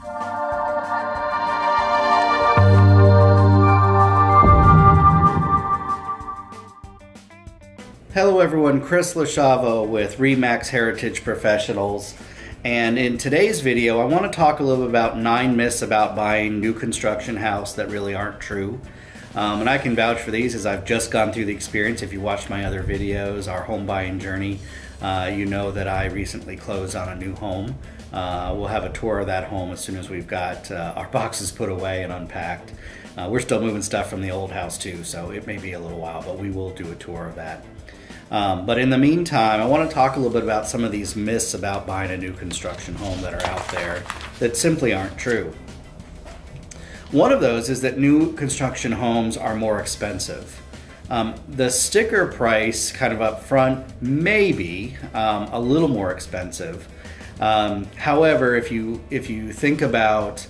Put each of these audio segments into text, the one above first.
Hello everyone, Chris LaChavo with RE/MAX Heritage Professionals, and in today's video I want to talk a little bit about 9 myths about buying new construction house that really aren't true. And I can vouch for these as I've just gone through the experience. If you watched my other videos, our home buying journey, you know that I recently closed on a new home. We'll have a tour of that home as soon as we've got our boxes put away and unpacked. We're still moving stuff from the old house too, so it may be a little while, but we will do a tour of that. But in the meantime, I want to talk a little bit about some of these myths about buying a new construction home that are out there that simply aren't true. One of those is that new construction homes are more expensive. The sticker price kind of up front may be a little more expensive. However, if you think about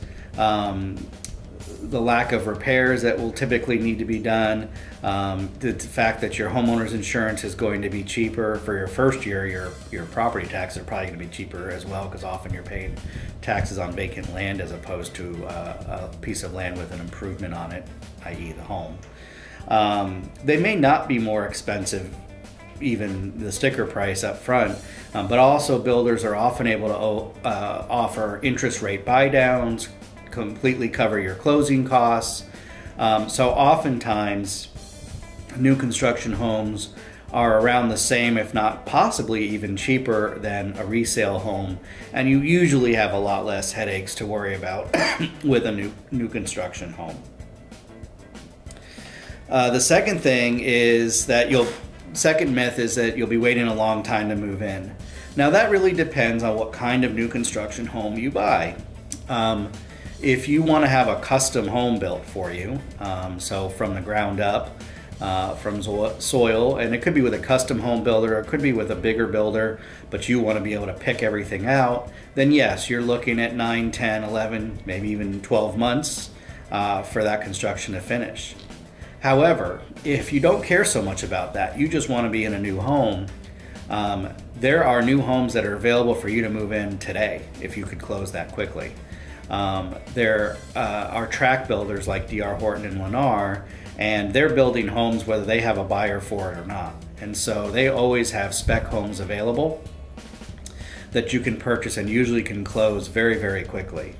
the lack of repairs that will typically need to be done, the fact that your homeowner's insurance is going to be cheaper for your first year, your property taxes are probably going to be cheaper as well, because often you're paying taxes on vacant land as opposed to a piece of land with an improvement on it, i.e. the home. They may not be more expensive, even the sticker price up front, but also builders are often able to offer interest rate buy downs, completely cover your closing costs. So oftentimes new construction homes are around the same, if not possibly even cheaper than a resale home, and you usually have a lot less headaches to worry about with a new construction home. The second thing is that second myth is that you'll be waiting a long time to move in. Now that really depends on what kind of new construction home you buy. If you want to have a custom home built for you, so from the ground up, from soil, and it could be with a custom home builder, or it could be with a bigger builder, but you want to be able to pick everything out, then yes, you're looking at 9, 10, 11, maybe even 12 months for that construction to finish. However, if you don't care so much about that, you just want to be in a new home, there are new homes that are available for you to move in today if you could close that quickly. There are track builders like D.R. Horton and Lennar, and they're building homes whether they have a buyer for it or not. And so they always have spec homes available that you can purchase and usually can close very, very quickly.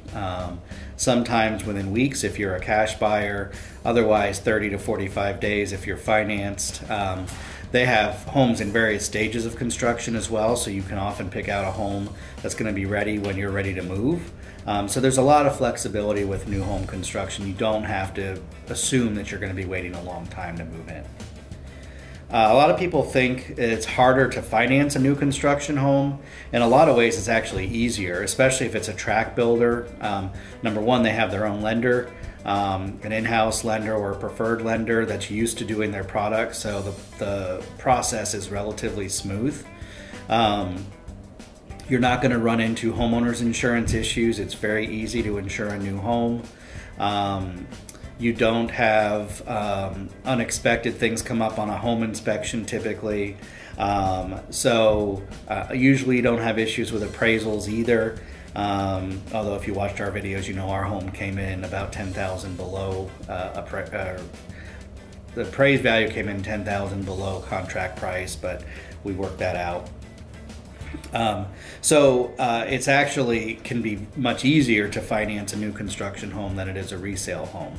Sometimes within weeks if you're a cash buyer, otherwise 30 to 45 days if you're financed. They have homes in various stages of construction as well, so you can often pick out a home that's going to be ready when you're ready to move. So there's a lot of flexibility with new home construction. You don't have to assume that you're going to be waiting a long time to move in. A lot of people think it's harder to finance a new construction home. In a lot of ways it's actually easier, especially if it's a track builder. Number one, they have their own lender, an in-house lender or a preferred lender that's used to doing their products, so the process is relatively smooth. You're not going to run into homeowners insurance issues. It's very easy to insure a new home. You don't have unexpected things come up on a home inspection typically. Usually you don't have issues with appraisals either. Although if you watched our videos, you know our home came in about $10,000 below, the appraised value came in $10,000 below contract price, but we worked that out. It's actually can be much easier to finance a new construction home than it is a resale home.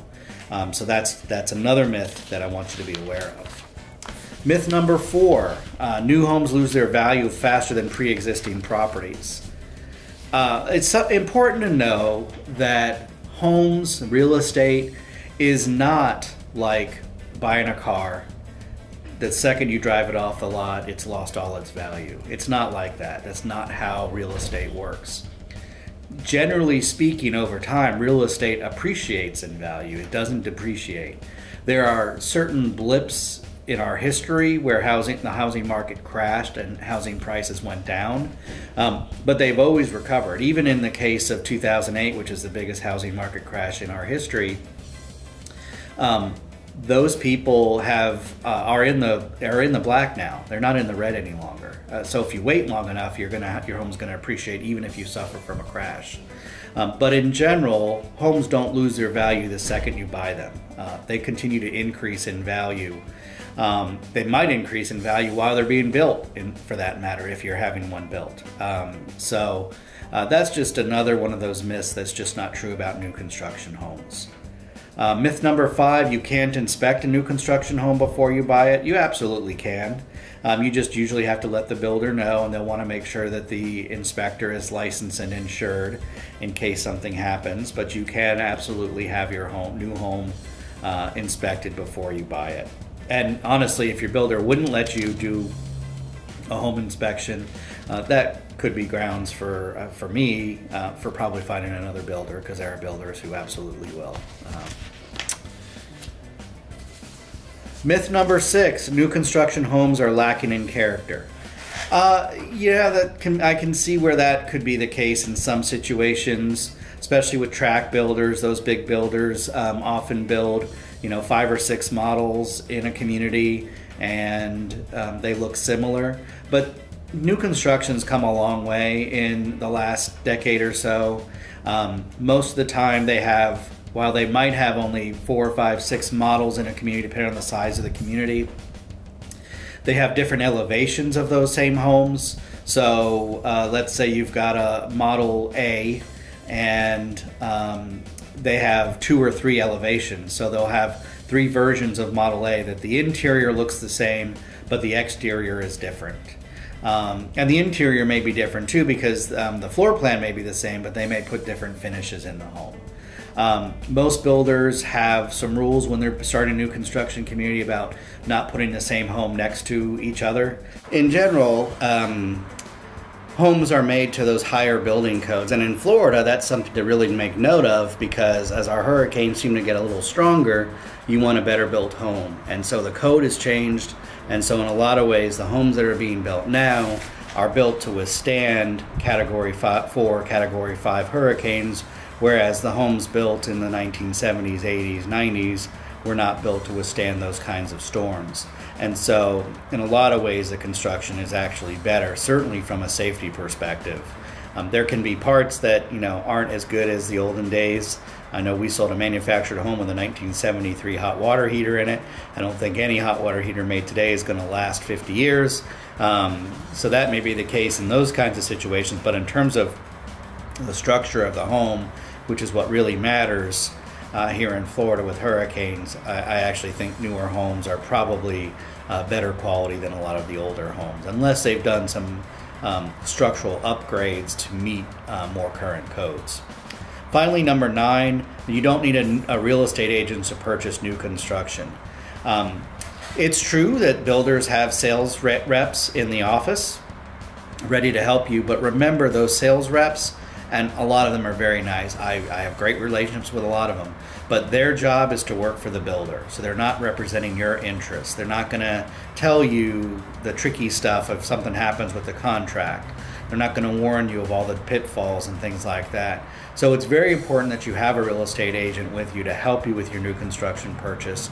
So that's another myth that I want you to be aware of. Myth number 4, new homes lose their value faster than pre-existing properties. It's important to know that homes, real estate, is not like buying a car. The second you drive it off the lot, it's lost all its value. It's not like that. That's not how real estate works. Generally speaking, over time, real estate appreciates in value. It doesn't depreciate. There are certain blips in our history where the housing market crashed and housing prices went down, but they've always recovered. Even in the case of 2008, which is the biggest housing market crash in our history, those people are in the black now. They're not in the red any longer. So if you wait long enough, your home's gonna appreciate even if you suffer from a crash. But in general, homes don't lose their value the second you buy them. They continue to increase in value. They might increase in value while they're being built, for that matter, if you're having one built. So that's just another one of those myths that's just not true about new construction homes. Myth number 5, you can't inspect a new construction home before you buy it. You absolutely can. You just usually have to let the builder know, and they'll want to make sure that the inspector is licensed and insured in case something happens. But you can absolutely have your new home inspected before you buy it. And honestly, if your builder wouldn't let you do a home inspection, that could be grounds for me for probably finding another builder, because there are builders who absolutely will. Myth number 6, new construction homes are lacking in character. Yeah, I can see where that could be the case in some situations, especially with tract builders. Those big builders often build, 5 or 6 models in a community, and they look similar. But new construction's come a long way in the last decade or so. Most of the time while they might have only 4, 5, 6 models in a community, depending on the size of the community, they have different elevations of those same homes. So let's say you've got a model A, and they have 2 or 3 elevations. So they'll have 3 versions of model A that the interior looks the same, but the exterior is different. And the interior may be different too, because the floor plan may be the same, but they may put different finishes in the home. Most builders have some rules when they're starting a new construction community about not putting the same home next to each other. In general, homes are made to those higher building codes, and in Florida that's something to really make note of, because as our hurricanes seem to get a little stronger, you want a better built home. And so the code has changed, and so in a lot of ways the homes that are being built now are built to withstand Category 4, Category 5 hurricanes, whereas the homes built in the 1970s, 80s, 90s were not built to withstand those kinds of storms. And so in a lot of ways the construction is actually better, certainly from a safety perspective. There can be parts that aren't as good as the olden days. I know we sold a manufactured home with a 1973 hot water heater in it. I don't think any hot water heater made today is going to last 50 years. So that may be the case in those kinds of situations, but in terms of the structure of the home, which is what really matters here in Florida with hurricanes, I actually think newer homes are probably better quality than a lot of the older homes, unless they've done some structural upgrades to meet more current codes. Finally, number 9, you don't need a real estate agent to purchase new construction. It's true that builders have sales reps in the office ready to help you, but remember, those sales reps, and a lot of them are very nice. I have great relationships with a lot of them, but their job is to work for the builder. So they're not representing your interests. They're not going to tell you the tricky stuff if something happens with the contract. They're not going to warn you of all the pitfalls and things like that. So it's very important that you have a real estate agent with you to help you with your new construction purchase.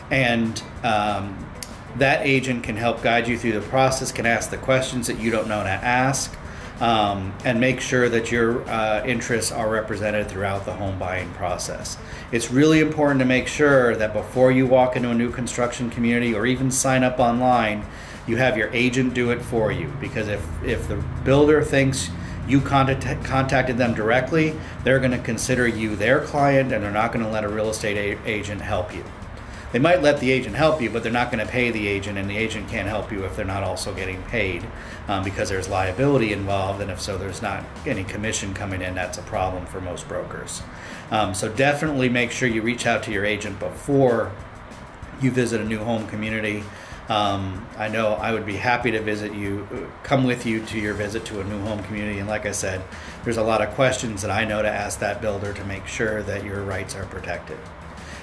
And that agent can help guide you through the process, can ask the questions that you don't know to ask, and make sure that your interests are represented throughout the home buying process. It's really important to make sure that before you walk into a new construction community or even sign up online, you have your agent do it for you, because if the builder thinks you contacted them directly, they're going to consider you their client, and they're not going to let a real estate agent help you. They might let the agent help you, but they're not going to pay the agent, and the agent can't help you if they're not also getting paid, because there's liability involved, and if so, there's not any commission coming in. That's a problem for most brokers. So definitely make sure you reach out to your agent before you visit a new home community. I know I would be happy to come with you to your visit to a new home community, and like I said, there's a lot of questions that I know to ask that builder to make sure that your rights are protected.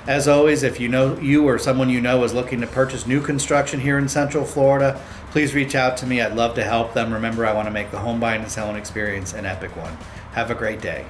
As always, if you or someone you know is looking to purchase new construction here in Central Florida, please reach out to me. I'd love to help them. Remember, I want to make the home buying and selling experience an epic one. Have a great day.